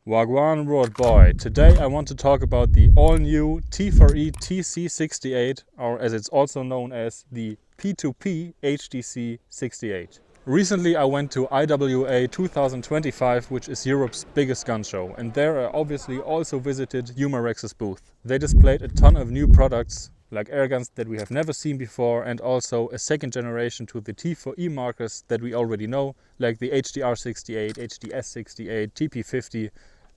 Wagwan Road Boy. Today I want to talk about the all-new T4E TC68, or as it's also known as the P2P HDC68. Recently I went to IWA 2025, which is Europe's biggest gun show, and there I obviously also visited Umarex's booth. They displayed a ton of new products, like airguns that we have never seen before, and also a second generation to the T4E markers that we already know, like the HDR68, HDS68, TP50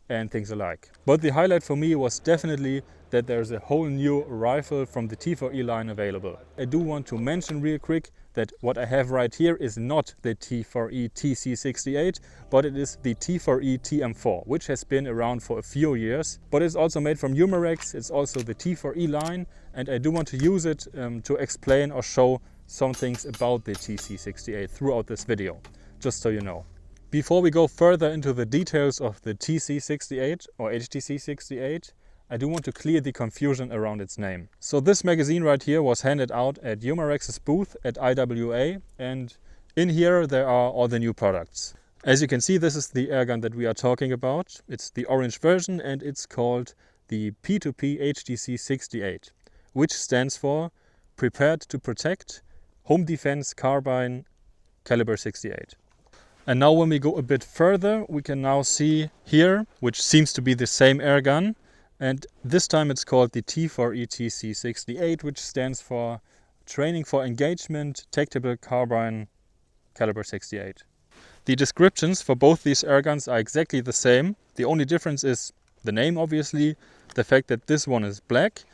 and things alike. But the highlight for me was definitely that there's a whole new rifle from the T4E line available. I do want to mention real quick that what I have right here is not the T4E TC68, but it is the T4E TM4, which has been around for a few years. But it's also made from Umarex, it's also the T4E line, and I do want to use it to explain or show some things about the TC68 throughout this video, just so you know. Before we go further into the details of the TC68 or HDC68, I do want to clear the confusion around its name. So this magazine right here was handed out at Umarex's booth at IWA, and in here there are all the new products. As you can see, this is the airgun that we are talking about. It's the orange version and it's called the P2P HDC68, which stands for Prepared to Protect Home Defense Carbine Caliber 68. And now when we go a bit further, we can now see here, which seems to be the same airgun, and this time it's called the T4E TC68, which stands for Training for Engagement Tactical Carbine Caliber 68. The descriptions for both these airguns are exactly the same. The only difference is the name, obviously, the fact that this one is black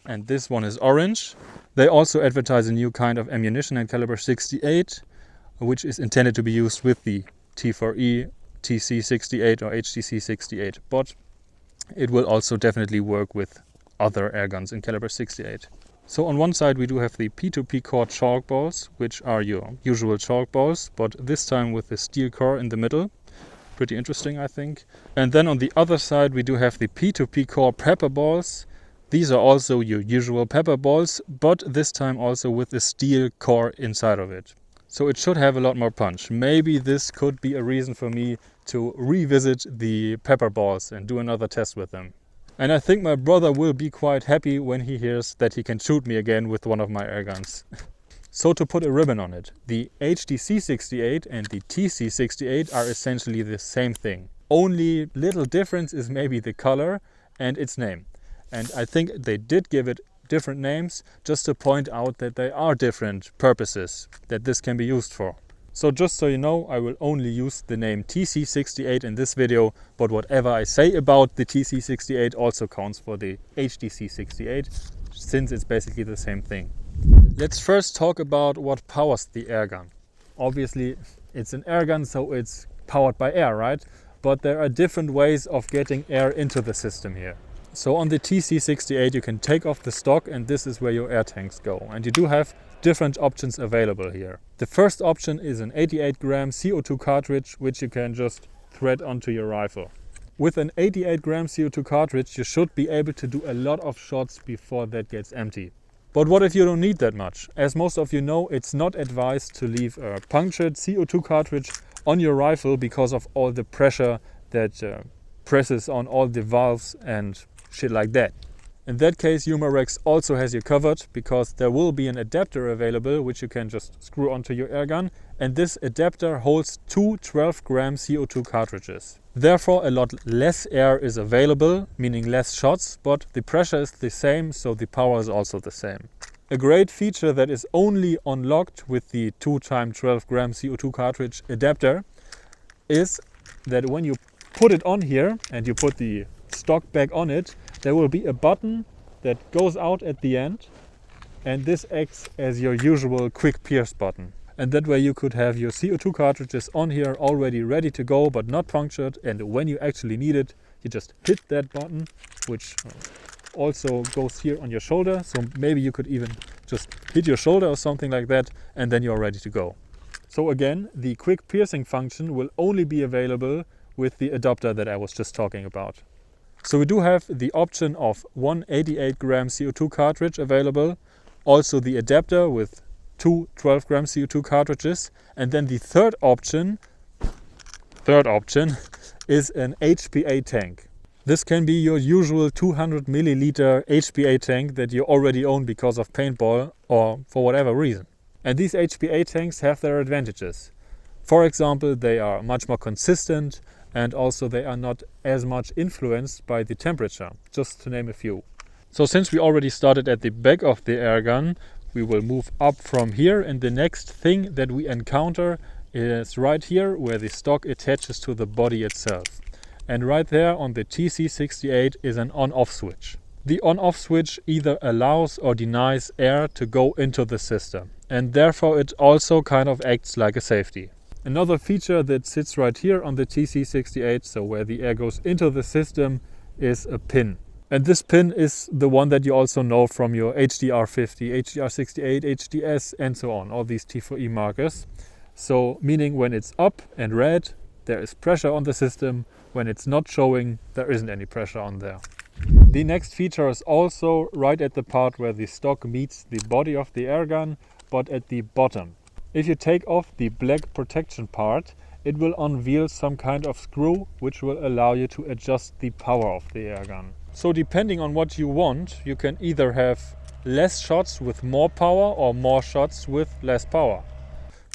and this one is orange. They also advertise a new kind of ammunition and caliber 68, which is intended to be used with the T4E TC68 or HDC68, but it will also definitely work with other airguns in caliber 68. So on one side we do have the P2P core chalk balls, which are your usual chalk balls, but this time with the steel core in the middle. Pretty interesting, I think. And then on the other side we do have the P2P core pepper balls. These are also your usual pepper balls, but this time also with the steel core inside of it. So it should have a lot more punch. Maybe this could be a reason for me to revisit the pepper balls and do another test with them. And I think my brother will be quite happy when he hears that he can shoot me again with one of my airguns. So to put a ribbon on it, the HDC68 and the TC68 are essentially the same thing. Only little difference is maybe the color and its name. And I think they did give it different names just to point out that they are different purposes that this can be used for. So just so you know, I will only use the name TC68 in this video, but whatever I say about the TC68 also counts for the HDC68, since it's basically the same thing. Let's first talk about what powers the airgun. Obviously it's an airgun, so it's powered by air, right? But there are different ways of getting air into the system here. So on the TC68 you can take off the stock, and this is where your air tanks go. And you do have different options available here. The first option is an 88 gram CO2 cartridge, which you can just thread onto your rifle. With an 88 gram CO2 cartridge you should be able to do a lot of shots before that gets empty. But what if you don't need that much? As most of you know, it's not advised to leave a punctured CO2 cartridge on your rifle because of all the pressure that presses on all the valves and shit like that. In that case, Umarex also has you covered, because there will be an adapter available which you can just screw onto your airgun, and this adapter holds two 12 gram CO2 cartridges. Therefore a lot less air is available, meaning less shots, but the pressure is the same, so the power is also the same. A great feature that is only unlocked with the 2x12 gram CO2 cartridge adapter is that when you put it on here and you put the stock back on it, there will be a button that goes out at the end, and this acts as your usual quick pierce button. And that way you could have your CO2 cartridges on here already ready to go but not punctured, and when you actually need it you just hit that button, which also goes here on your shoulder, so maybe you could even just hit your shoulder or something like that, and then you're ready to go. So again, the quick piercing function will only be available with the adapter that I was just talking about. So we do have the option of one 88 gram CO2 cartridge available, also the adapter with two 12 gram CO2 cartridges, and then the third option third option is an HPA tank. This can be your usual 200 milliliter HPA tank that you already own because of paintball or for whatever reason. And these HPA tanks have their advantages. For example, they are much more consistent, and also they are not as much influenced by the temperature, just to name a few. So since we already started at the back of the airgun, we will move up from here, and the next thing that we encounter is right here where the stock attaches to the body itself. And right there on the TC68 is an on-off switch. The on-off switch either allows or denies air to go into the system, and therefore it also kind of acts like a safety. Another feature that sits right here on the TC68, so where the air goes into the system, is a pin. And this pin is the one that you also know from your HDR50, HDR68, HDS and so on, all these T4E markers. So meaning when it's up and red, there is pressure on the system. When it's not showing, there isn't any pressure on there. The next feature is also right at the part where the stock meets the body of the airgun, but at the bottom. If you take off the black protection part, it will unveil some kind of screw which will allow you to adjust the power of the airgun. So depending on what you want, you can either have less shots with more power or more shots with less power.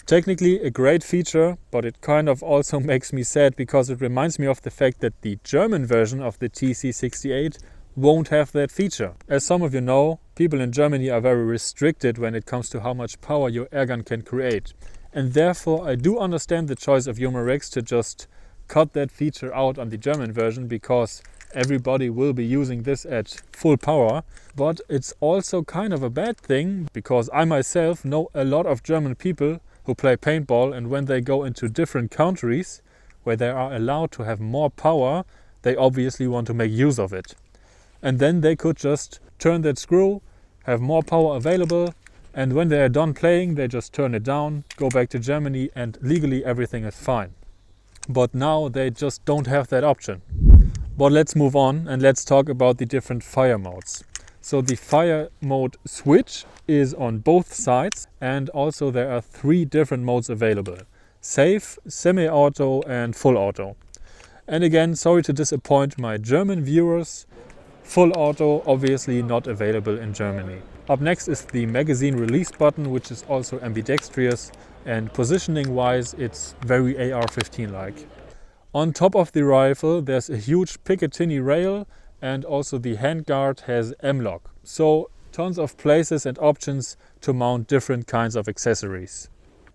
Technically a great feature, but it kind of also makes me sad because it reminds me of the fact that the German version of the TC68 won't have that feature. As some of you know, people in Germany are very restricted when it comes to how much power your airgun can create. And therefore I do understand the choice of Umarex to just cut that feature out on the German version, because everybody will be using this at full power. But it's also kind of a bad thing, because I myself know a lot of German people who play paintball, and when they go into different countries where they are allowed to have more power, they obviously want to make use of it. And then they could just turn that screw, have more power available, and when they are done playing, they just turn it down, go back to Germany, and legally everything is fine. But now they just don't have that option. But let's move on and let's talk about the different fire modes. So the fire mode switch is on both sides, and also there are 3 different modes available: safe, semi-auto and full auto. And again, sorry to disappoint my German viewers, full auto obviously not available in Germany. Up next is the magazine release button, which is also ambidextrous, and positioning wise it's very AR-15 like. On top of the rifle there's a huge Picatinny rail, and also the handguard has M-lock. So tons of places and options to mount different kinds of accessories.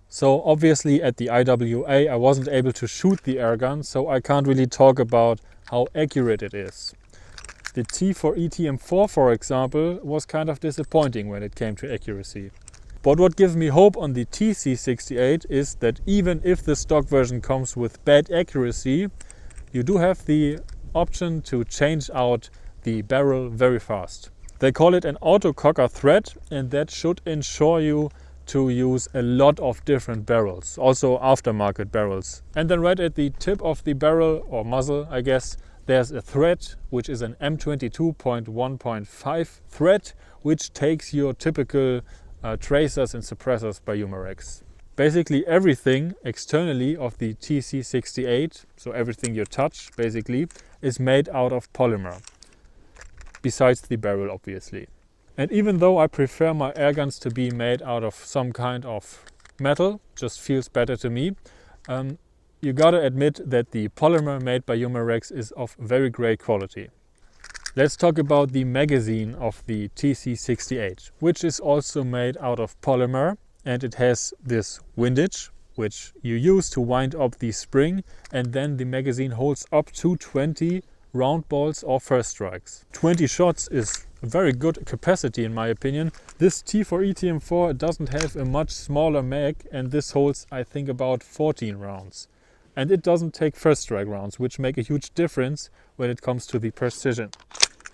So obviously at the IWA I wasn't able to shoot the airgun, so I can't really talk about how accurate it is. The T4E TM4, for example, was kind of disappointing when it came to accuracy. But what gives me hope on the TC68 is that even if the stock version comes with bad accuracy, you do have the option to change out the barrel very fast. They call it an auto-cocker thread, and that should ensure you to use a lot of different barrels, also aftermarket barrels. And then right at the tip of the barrel, or muzzle I guess, there's a thread which is an M22.1.5 thread, which takes your typical tracers and suppressors by Umarex. Basically everything externally of the TC68, so everything you touch basically, is made out of polymer. Besides the barrel obviously. And even though I prefer my airguns to be made out of some kind of metal, just feels better to me, you gotta admit that the polymer made by Umarex is of very great quality. Let's talk about the magazine of the TC68, which is also made out of polymer, and it has this windage which you use to wind up the spring, and then the magazine holds up to 20 round balls or first strikes. 20 shots is a very good capacity in my opinion. This T4E TM4 doesn't have a much smaller mag, and this holds I think about 14 rounds. And it doesn't take first strike rounds, which make a huge difference when it comes to the precision.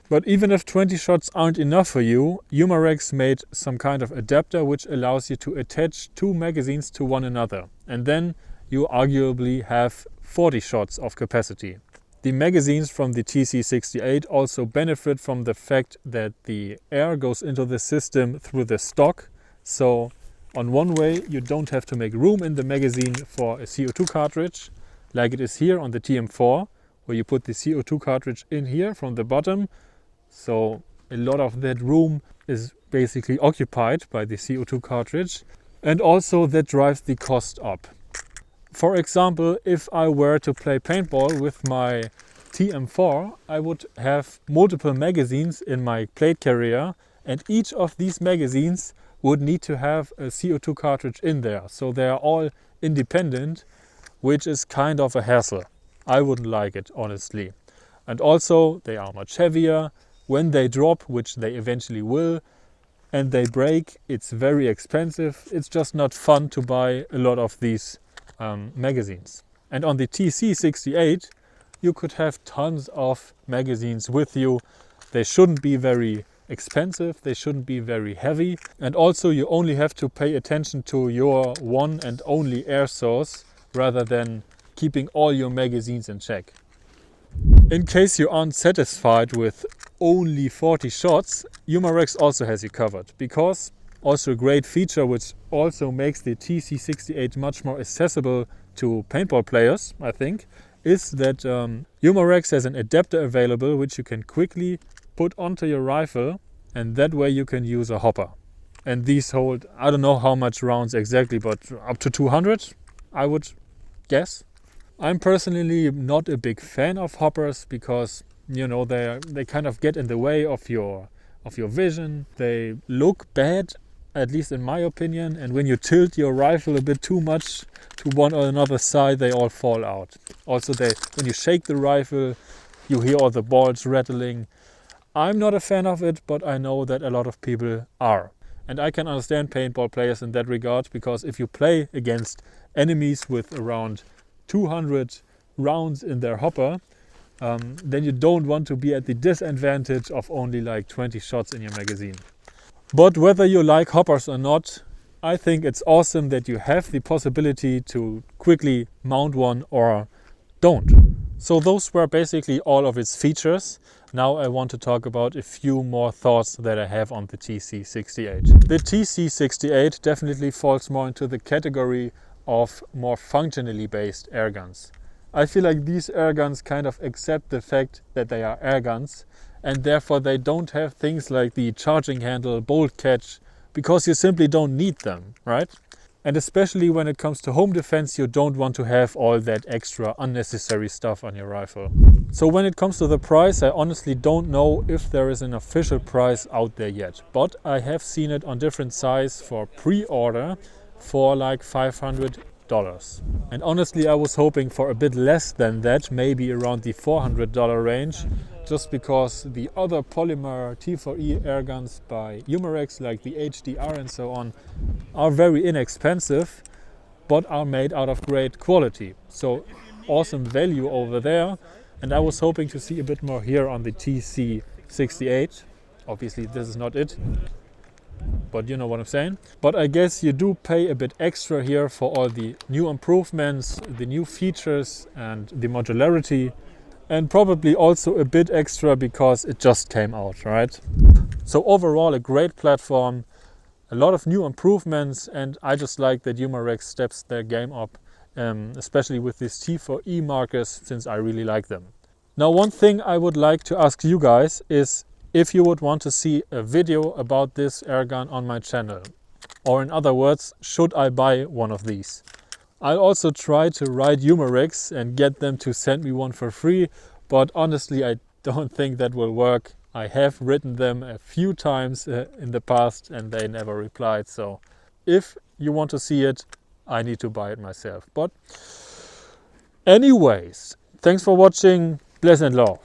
But even if 20 shots aren't enough for you, Umarex made some kind of adapter which allows you to attach 2 magazines to one another. And then you arguably have 40 shots of capacity. The magazines from the TC68 also benefit from the fact that the air goes into the system through the stock. So on one way you don't have to make room in the magazine for a CO2 cartridge, like it is here on the TM4, where you put the CO2 cartridge in here from the bottom. So a lot of that room is basically occupied by the CO2 cartridge, and also that drives the cost up. For example, if I were to play paintball with my TM4, I would have multiple magazines in my plate carrier, and each of these magazines would need to have a CO2 cartridge in there. So they are all independent, which is kind of a hassle. I wouldn't like it, honestly. And also they are much heavier. When they drop, which they eventually will, and they break, it's very expensive. It's just not fun to buy a lot of these magazines. And on the TC68, you could have tons of magazines with you. They shouldn't be very expensive, they shouldn't be very heavy, and also you only have to pay attention to your one and only air source rather than keeping all your magazines in check. In case you aren't satisfied with only 40 shots, Umarex also has you covered, because also a great feature which also makes the TC68 much more accessible to paintball players, I think, is that Umarex has an adapter available which you can quickly put onto your rifle, and that way you can use a hopper. And these hold, I don't know how much rounds exactly, but up to 200, I would guess. I'm personally not a big fan of hoppers because, you know, they kind of get in the way of your vision. They look bad, at least in my opinion, and when you tilt your rifle a bit too much to one or another side, they all fall out. Also, when you shake the rifle, you hear all the balls rattling. I'm not a fan of it, but I know that a lot of people are. And I can understand paintball players in that regard, because if you play against enemies with around 200 rounds in their hopper, then you don't want to be at the disadvantage of only like 20 shots in your magazine. But whether you like hoppers or not, I think it's awesome that you have the possibility to quickly mount one or don't. So those were basically all of its features. Now I want to talk about a few more thoughts that I have on the TC68. The TC68 definitely falls more into the category of more functionally based airguns. I feel like these airguns kind of accept the fact that they are airguns, and therefore they don't have things like the charging handle, bolt catch, because you simply don't need them, right? And especially when it comes to home defense, you don't want to have all that extra unnecessary stuff on your rifle. So when it comes to the price, I honestly don't know if there is an official price out there yet, but I have seen it on different sites for pre-order for like $500. And honestly, I was hoping for a bit less than that, maybe around the $400 range, just because the other polymer T4E airguns by Umarex, like the HDR and so on, are very inexpensive, but are made out of great quality. So awesome value over there. And I was hoping to see a bit more here on the TC68. Obviously, this is not it, but you know what I'm saying. But I guess you do pay a bit extra here for all the new improvements, the new features and the modularity, and probably also a bit extra because it just came out, right? So overall, a great platform, a lot of new improvements, and I just like that Umarex steps their game up, especially with these T4E markers, since I really like them. Now, one thing I would like to ask you guys is if you would want to see a video about this airgun on my channel. Or in other words, should I buy one of these? I'll also try to write Umarex and get them to send me one for free, but honestly I don't think that will work. I have written them a few times in the past and they never replied, so if you want to see it, I need to buy it myself. But anyways, thanks for watching, bless and love.